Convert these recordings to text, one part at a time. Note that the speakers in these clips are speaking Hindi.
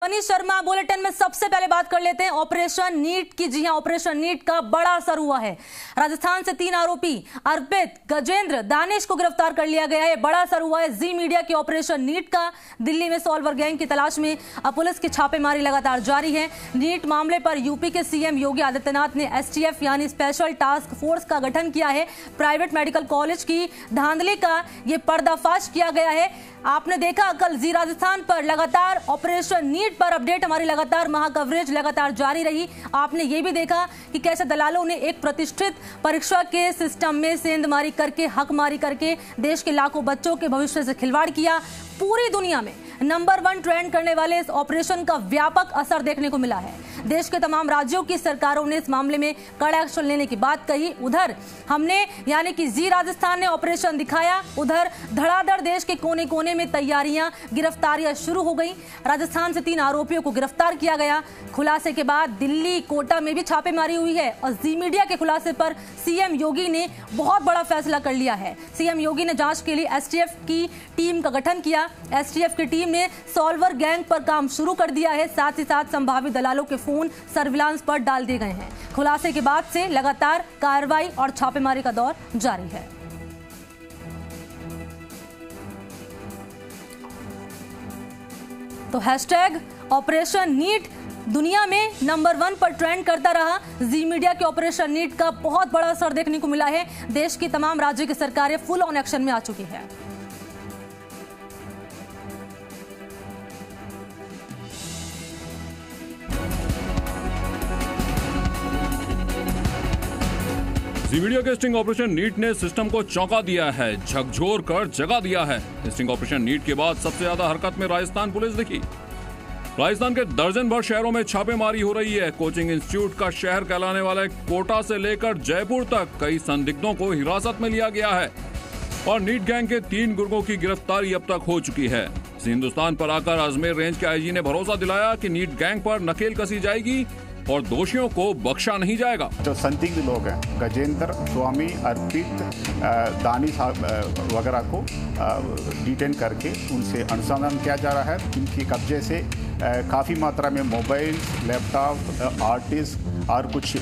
मनीष शर्मा बुलेटिन में सबसे पहले बात कर लेते हैं ऑपरेशन नीट की। जी हां, ऑपरेशन नीट का बड़ा असर हुआ है। राजस्थान से 3 आरोपी अर्पित, गजेंद्र, दानिश को गिरफ्तार कर लिया गया है। बड़ा असर हुआ है जी मीडिया के ऑपरेशन नीट का। दिल्ली में सॉल्वर गैंग की तलाश में पुलिस की छापेमारी लगातार जारी है। नीट मामले पर यूपी के सीएम योगी आदित्यनाथ ने एसटीएफ यानी स्पेशल टास्क फोर्स का गठन किया है। प्राइवेट मेडिकल कॉलेज की धांधली का ये पर्दाफाश किया गया है। आपने देखा कल जी राजस्थान पर लगातार ऑपरेशन नीट पर अपडेट, हमारी लगातार महाकवरेज लगातार जारी रही। आपने ये भी देखा कि कैसे दलालों ने एक प्रतिष्ठित परीक्षा के सिस्टम में सेंधमारी करके, हकमारी करके देश के लाखों बच्चों के भविष्य से खिलवाड़ किया। पूरी दुनिया में नंबर 1 ट्रेंड करने वाले इस ऑपरेशन का व्यापक असर देखने को मिला है। देश के तमाम राज्यों की सरकारों ने इस मामले में कड़ा एक्शन लेने की बात कही। उधर हमने यानी कि जी राजस्थान ने ऑपरेशन दिखाया, उधर धड़ाधड़ देश के कोने कोने में तैयारियां, गिरफ्तारियां शुरू हो गई। राजस्थान से 3 आरोपियों को गिरफ्तार किया गया। खुलासे के बाद दिल्ली, कोटा में भी छापेमारी हुई है और जी मीडिया के खुलासे पर सीएम योगी ने बहुत बड़ा फैसला कर लिया है। सीएम योगी ने जांच के लिए एसटीएफ की टीम का गठन किया। एसटीएफ की टीम ने सॉल्वर गैंग पर काम शुरू कर दिया है। साथ ही साथ संभावित दलालों के फोन सर्विलांस पर डाल दिए गए हैं। खुलासे के बाद से लगातार कार्रवाई और छापेमारी का दौर जारी है। तो हैशटैग ऑपरेशन नीट दुनिया में नंबर 1 पर ट्रेंड करता रहा। जी मीडिया के ऑपरेशन नीट का बहुत बड़ा असर देखने को मिला है। देश की तमाम राज्यों की सरकारें फुल ऑन एक्शन में आ चुकी है। जी मीडिया के स्टिंग ऑपरेशन नीट ने सिस्टम को चौंका दिया है, झकझोर कर जगा दिया है। स्टिंग ऑपरेशन नीट के बाद सबसे ज्यादा हरकत में राजस्थान पुलिस दिखी। राजस्थान के दर्जन भर शहरों में छापेमारी हो रही है। कोचिंग इंस्टीट्यूट का शहर कहलाने वाले कोटा से लेकर जयपुर तक कई संदिग्धों को हिरासत में लिया गया है और नीट गैंग के 3 गुर्गों की गिरफ्तारी अब तक हो चुकी है। हिंदुस्तान पर आकर अजमेर रेंज के आईजी ने भरोसा दिलाया कि नीट गैंग पर नकेल कसी जाएगी और दोषियों को बख्शा नहीं जाएगा। जो संदिग्ध लोग हैं, गजेंद्र, स्वामी, अर्पित, दानिश वगैरह को डिटेन करके उनसे अनुसंधान किया जा रहा है। इनके कब्जे से काफ़ी मात्रा में मोबाइल, लैपटॉप, हार्ड डिस्क और कुछ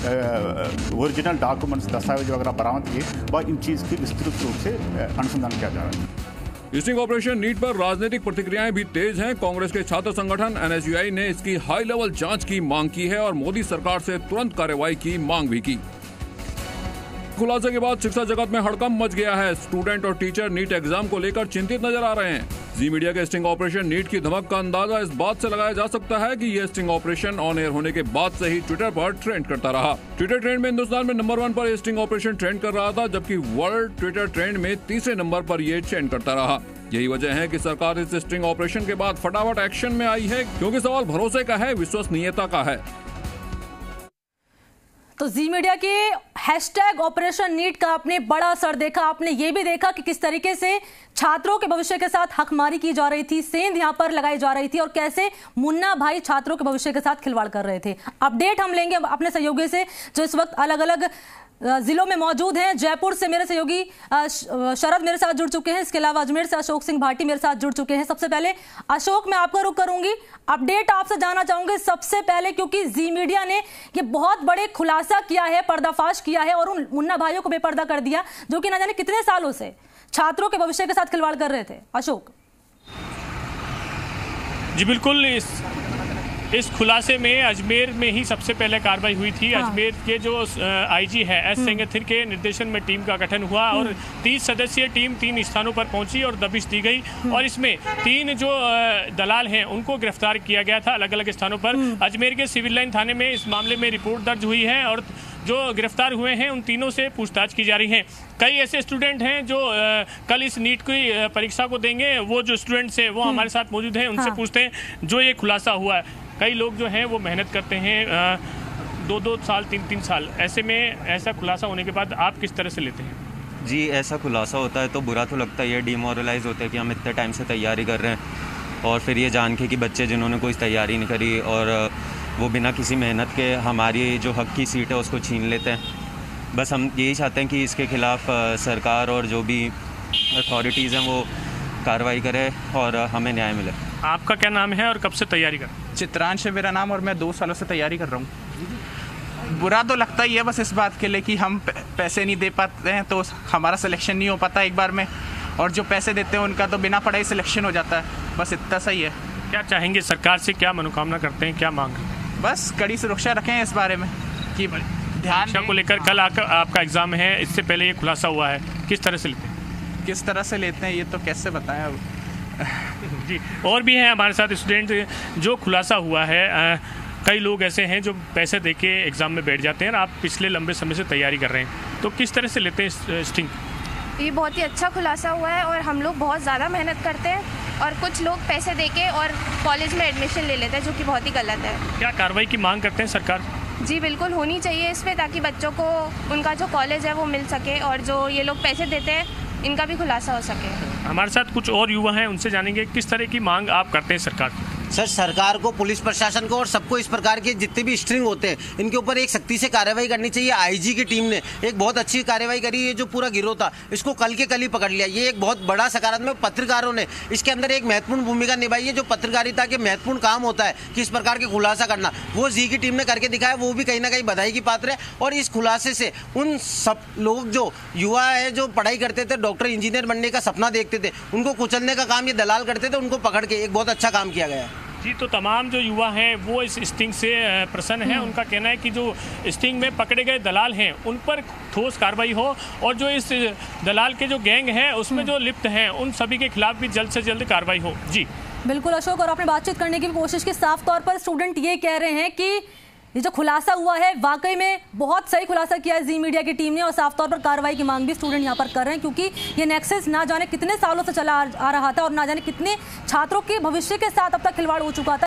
ओरिजिनल डॉक्यूमेंट्स, दस्तावेज वगैरह बरामद किए और इन चीज़ की विस्तृत रूप से अनुसंधान किया जा रहा है। स्टिंग ऑपरेशन नीट पर राजनीतिक प्रतिक्रियाएं भी तेज हैं। कांग्रेस के छात्र संगठन एनएसयूआई ने इसकी हाई लेवल जांच की मांग की है और मोदी सरकार से तुरंत कार्रवाई की मांग भी की। खुलासे के बाद शिक्षा जगत में हड़कंप मच गया है। स्टूडेंट और टीचर नीट एग्जाम को लेकर चिंतित नजर आ रहे हैं। जी मीडिया के स्टिंग ऑपरेशन नीट की धमक का अंदाजा इस बात से लगाया जा सकता है कि यह स्टिंग ऑपरेशन ऑन एयर होने के बाद से ही ट्विटर पर ट्रेंड करता रहा। ट्विटर ट्रेंड में हिंदुस्तान में नंबर 1 पर स्टिंग ऑपरेशन ट्रेंड कर रहा था, जबकि वर्ल्ड ट्विटर ट्रेंड में तीसरे नंबर पर यह ट्रेंड करता रहा। यही वजह है कि सरकार इस स्टिंग ऑपरेशन के बाद फटाफट एक्शन में आई है, क्योंकि सवाल भरोसे का है, विश्वसनीयता का है। तो जी मीडिया के हैशटैग ऑपरेशन नीट का आपने बड़ा असर देखा। आपने ये भी देखा कि किस तरीके से छात्रों के भविष्य के साथ हकमारी की जा रही थी, सेंध यहां पर लगाई जा रही थी और कैसे मुन्ना भाई छात्रों के भविष्य के साथ खिलवाड़ कर रहे थे। अपडेट हम लेंगे अपने सहयोगी से जो इस वक्त अलग अलग जिलों में मौजूद हैं। जयपुर से मेरे सहयोगी शरद मेरे साथ जुड़ चुके हैं, इसके अलावा अजमेर से अशोक सिंह भाटी मेरे साथ जुड़ चुके हैं। सबसे पहले अशोक, मैं आपका रुख करूंगी, अपडेट आपसे जानना चाहूंगी सबसे पहले, क्योंकि जी मीडिया ने ये बहुत बड़े खुलासा किया है, पर्दाफाश किया है और उन मुन्ना भाइयों को बेपर्दा कर दिया जो कि न जाने कितने सालों से छात्रों के भविष्य के साथ खिलवाड़ कर रहे थे। अशोक जी बिल्कुल, इस खुलासे में अजमेर में ही सबसे पहले कार्रवाई हुई थी। हाँ। अजमेर के जो आईजी है एस सेंगथिर के निर्देशन में टीम का गठन हुआ और 30 सदस्यीय टीम 3 स्थानों पर पहुंची और दबिश दी गई और इसमें 3 जो दलाल हैं उनको गिरफ्तार किया गया था अलग अलग स्थानों पर। अजमेर के सिविल लाइन थाने में इस मामले में रिपोर्ट दर्ज हुई है और जो गिरफ्तार हुए हैं उन तीनों से पूछताछ की जा रही है। कई ऐसे स्टूडेंट हैं जो कल इस नीट की परीक्षा को देंगे, वो जो स्टूडेंट्स हैं वो हमारे साथ मौजूद हैं, उनसे पूछते हैं जो ये खुलासा हुआ है। कई लोग जो हैं वो मेहनत करते हैं 2-2 साल 3-3 साल, ऐसे में ऐसा खुलासा होने के बाद आप किस तरह से लेते हैं? जी ऐसा खुलासा होता है तो बुरा तो लगता है, ये डिमोरलाइज होता है कि हम इतने टाइम से तैयारी कर रहे हैं और फिर ये जान के कि बच्चे जिन्होंने कोई तैयारी नहीं करी और वो बिना किसी मेहनत के हमारी जो हक की सीट है उसको छीन लेते हैं। बस हम यही चाहते हैं कि इसके खिलाफ सरकार और जो भी अथॉरिटीज़ हैं वो कार्रवाई करे और हमें न्याय मिले। आपका क्या नाम है और कब से तैयारी कर? चित्रांश है मेरा नाम और मैं 2 सालों से तैयारी कर रहा हूँ। बुरा तो लगता ही है बस इस बात के लिए कि हम पैसे नहीं दे पाते हैं तो हमारा सिलेक्शन नहीं हो पाता एक बार में, और जो पैसे देते हैं उनका तो बिना पढ़ाई सिलेक्शन हो जाता है। बस इतना सही है। क्या चाहेंगे सरकार से, क्या मनोकामना करते हैं, क्या मांग? बस कड़ी सुरक्षा रखें इस बारे में कि ध्यान परीक्षा को लेकर कल आपका एग्जाम है, इससे पहले ये खुलासा हुआ है, किस तरह से लेते हैं? किस तरह से लेते हैं ये तो कैसे बताएं अब। जी, और भी हैं हमारे साथ स्टूडेंट जो खुलासा हुआ है। कई लोग ऐसे हैं जो पैसे देके एग्ज़ाम में बैठ जाते हैं और आप पिछले लंबे समय से तैयारी कर रहे हैं, तो किस तरह से लेते हैं स्टिंग? ये बहुत ही अच्छा खुलासा हुआ है और हम लोग बहुत ज़्यादा मेहनत करते हैं और कुछ लोग पैसे देके और कॉलेज में एडमिशन ले लेते हैं, जो कि बहुत ही गलत है। क्या कार्रवाई की मांग करते हैं सरकार? जी बिल्कुल होनी चाहिए इस पर, ताकि बच्चों को उनका जो कॉलेज है वो मिल सके और जो ये लोग पैसे देते हैं इनका भी खुलासा हो सके। हमारे साथ कुछ और युवा हैं, उनसे जानेंगे किस तरह की मांग आप करते हैं सरकार से। सर, सरकार को, पुलिस प्रशासन को और सबको इस प्रकार के जितने भी स्ट्रिंग होते हैं इनके ऊपर एक सख्ती से कार्रवाई करनी चाहिए। आईजी की टीम ने एक बहुत अच्छी कार्रवाई करी है। जो पूरा गिरोह था इसको कल के कल ही पकड़ लिया। ये एक बहुत बड़ा सकारात्मक, पत्रकारों ने इसके अंदर एक महत्वपूर्ण भूमिका निभाई है। जो पत्रकारिता के महत्वपूर्ण काम होता है कि इस प्रकार के खुलासा करना, वो जी की टीम ने करके दिखाया। वो भी कहीं ना कहीं बधाई की पात्र है। और इस खुलासे से उन सब लोग जो युवा है, जो पढ़ाई करते थे, डॉक्टर इंजीनियर बनने का सपना देखते थे, उनको कुचलने का काम ये दलाल करते थे, उनको पकड़ के एक बहुत अच्छा काम किया गया है। जी, तो तमाम जो युवा हैं वो इस स्टिंग से प्रसन्न हैं। उनका कहना है कि जो स्टिंग में पकड़े गए दलाल हैं उन पर ठोस कार्रवाई हो और जो इस दलाल के जो गैंग है उसमें जो लिप्त हैं उन सभी के खिलाफ भी जल्द से जल्द कार्रवाई हो। जी बिल्कुल अशोक, और आपने बातचीत करने की भी कोशिश की। साफ तौर पर स्टूडेंट ये कह रहे हैं कि ये जो खुलासा हुआ है वाकई में बहुत सही खुलासा किया है जी मीडिया की टीम ने, और साफ तौर पर कार्रवाई की मांग भी स्टूडेंट यहाँ पर कर रहे हैं, क्योंकि ये नेक्सस ना जाने कितने सालों से चला आ रहा था और ना जाने कितने छात्रों के भविष्य के साथ अब तक खिलवाड़ हो चुका था।